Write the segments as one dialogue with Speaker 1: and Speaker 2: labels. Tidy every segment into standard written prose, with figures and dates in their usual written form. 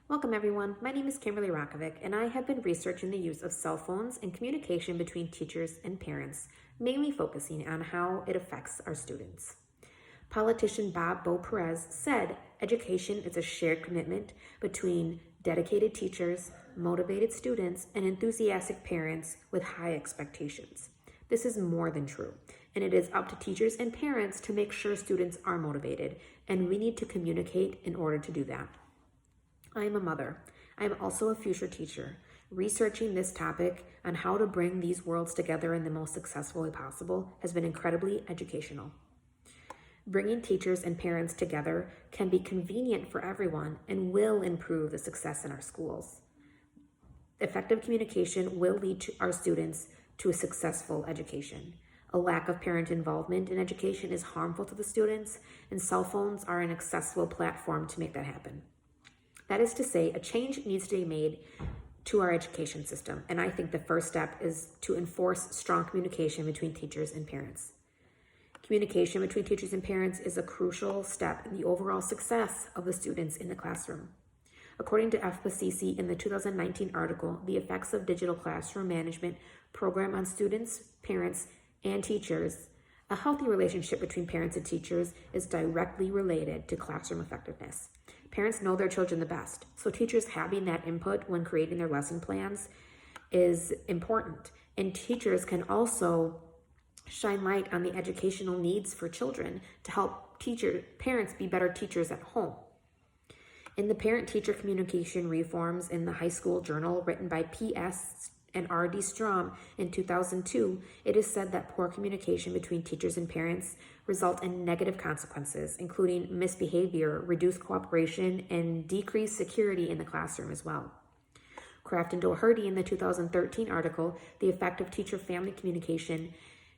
Speaker 1: Welcome everyone, my name is Kimberly Rakovic and I have been researching the use of cell phones and communication between teachers and parents, mainly focusing on how it affects our students. Politician Bob Bo Perez said education is a shared commitment between dedicated teachers, motivated students, and enthusiastic parents with high expectations. This is more than true, and it is up to teachers and parents to make sure students are motivated, and we need to communicate in order to do that. I am a mother. I am also a future teacher. Researching this topic on how to bring these worlds together in the most successful way possible has been incredibly educational. Bringing teachers and parents together can be convenient for everyone and will improve the success in our schools. Effective communication will lead to our students to a successful education. A lack of parent involvement in education is harmful to the students, and cell phones are an accessible platform to make that happen. That is to say, a change needs to be made to our education system, and I think the first step is to enforce strong communication between teachers and parents. Communication between teachers and parents is a crucial step in the overall success of the students in the classroom. According to FPCC in the 2019 article, The Effects of Digital Classroom Management Program on Students, Parents, and Teachers, a healthy relationship between parents and teachers is directly related to classroom effectiveness. Parents know their children the best, so teachers having that input when creating their lesson plans is important. And teachers can also shine light on the educational needs for children to help parents be better teachers at home. In the Parent-Teacher Communication Reforms in the High School Journal, written by P.S. and R.D. Strom in 2002, it is said that poor communication between teachers and parents result in negative consequences, including misbehavior, reduced cooperation, and decreased security in the classroom as well. Kraft and Doherty in the 2013 article, The Effect of Teacher-Family Communication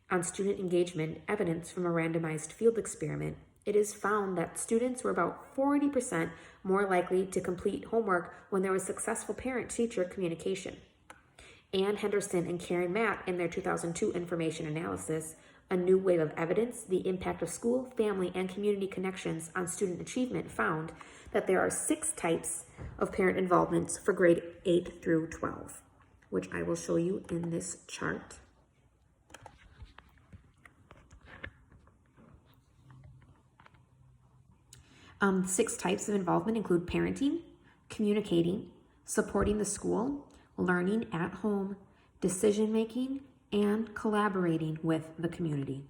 Speaker 1: on Student Engagement, Evidence from a Randomized Field Experiment, it is found that students were about 40% more likely to complete homework when there was successful parent-teacher communication. Ann Henderson and Karen Matt in their 2002 information analysis, A New Wave of Evidence, The Impact of School, Family, and Community Connections on Student Achievement, found that there are 6 types of parent involvements for grade 8 through 12, which I will show you in this chart. The 6 types of involvement include parenting, communicating, supporting the school, learning at home, decision-making, and collaborating with the community.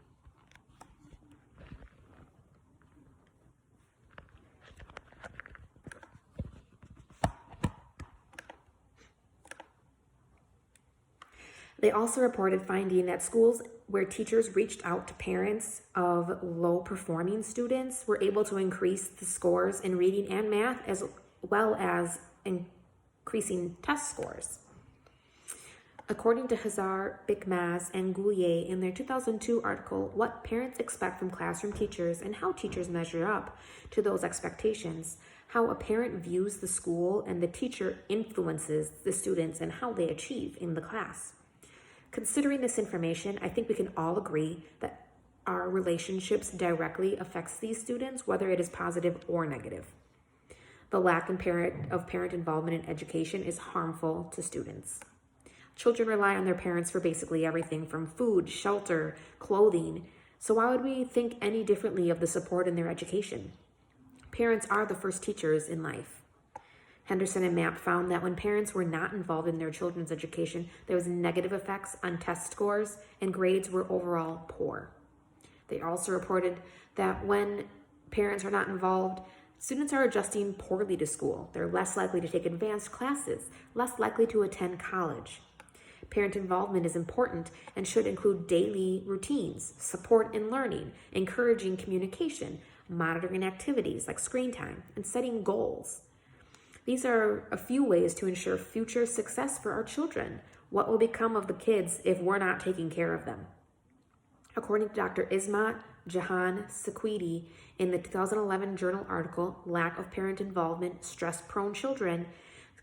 Speaker 1: They also reported finding that schools where teachers reached out to parents of low-performing students were able to increase the scores in reading and math, as well as increasing test scores. According to Hazar, Bikmaz, and Goulier in their 2002 article, What Parents Expect from Classroom Teachers and How Teachers Measure Up to Those Expectations, how a parent views the school and the teacher influences the students and how they achieve in the class. Considering this information, I think we can all agree that our relationships directly affects these students, whether it is positive or negative. The lack of parent involvement in education is harmful to students. Children rely on their parents for basically everything from food, shelter, clothing. So why would we think any differently of the support in their education? Parents are the first teachers in life. Henderson and Mapp found that when parents were not involved in their children's education, there was negative effects on test scores and grades were overall poor. They also reported that when parents are not involved, students are adjusting poorly to school. They're less likely to take advanced classes, less likely to attend college. Parent involvement is important and should include daily routines, support in learning, encouraging communication, monitoring activities like screen time, and setting goals. These are a few ways to ensure future success for our children. What will become of the kids if we're not taking care of them? According to Dr. Ismat Jahan Sequidi in the 2011 journal article, Lack of Parent Involvement, Stress-Prone Children,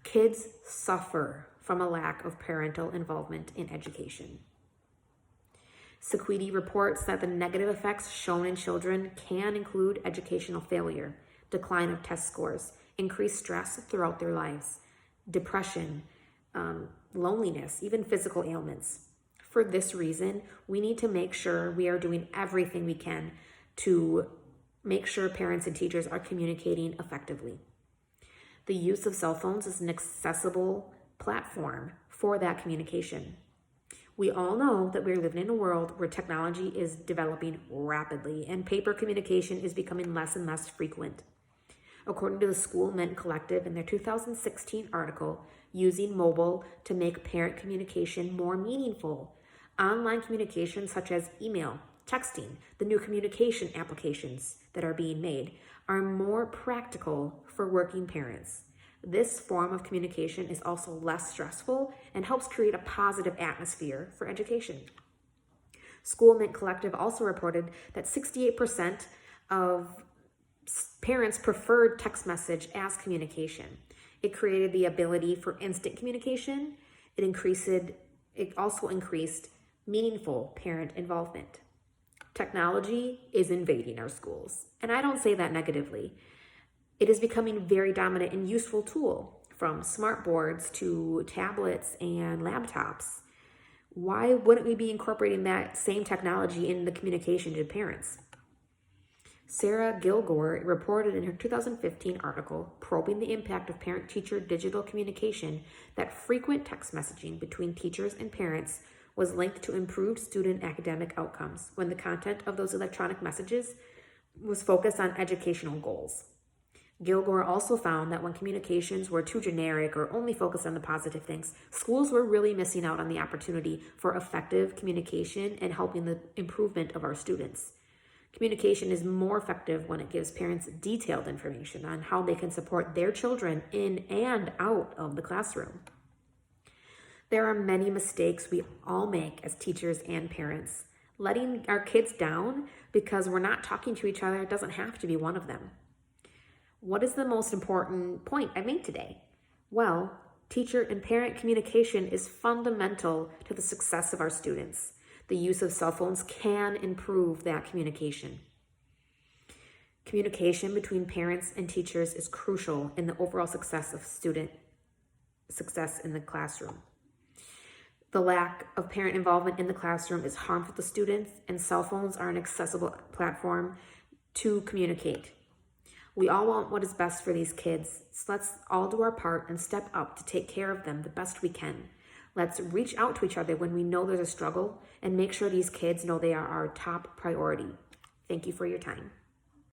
Speaker 1: kids suffer from a lack of parental involvement in education. Sequidi reports that the negative effects shown in children can include educational failure, decline of test scores, increased stress throughout their lives, depression, loneliness, even physical ailments. For this reason, we need to make sure we are doing everything we can to make sure parents and teachers are communicating effectively. The use of cell phones is an accessible platform for that communication. We all know that we're living in a world where technology is developing rapidly and paper communication is becoming less and less frequent. According to the School Mint Collective in their 2016 article, Using Mobile to Make Parent Communication More Meaningful, online communication such as email, texting, the new communication applications that are being made are more practical for working parents. This form of communication is also less stressful and helps create a positive atmosphere for education. School Mint Collective also reported that 68% of parents preferred text message as communication. It created the ability for instant communication. It also increased meaningful parent involvement. Technology is invading our schools, and I don't say that negatively. It is becoming a very dominant and useful tool, from smart boards to tablets and laptops. Why wouldn't we be incorporating that same technology in the communication to parents? Sarah Gilgore reported in her 2015 article, Probing the Impact of Parent-Teacher Digital Communication, that frequent text messaging between teachers and parents was linked to improved student academic outcomes when the content of those electronic messages was focused on educational goals. Gilgore also found that when communications were too generic or only focused on the positive things, schools were really missing out on the opportunity for effective communication and helping the improvement of our students. Communication is more effective when it gives parents detailed information on how they can support their children in and out of the classroom. There are many mistakes we all make as teachers and parents. Letting our kids down because we're not talking to each other doesn't have to be one of them. What is the most important point I made today? Well, teacher and parent communication is fundamental to the success of our students. The use of cell phones can improve that communication. Communication between parents and teachers is crucial in the overall success of student success in the classroom. The lack of parent involvement in the classroom is harmful to students, and cell phones are an accessible platform to communicate. We all want what is best for these kids, so let's all do our part and step up to take care of them the best we can. Let's reach out to each other when we know there's a struggle and make sure these kids know they are our top priority. Thank you for your time.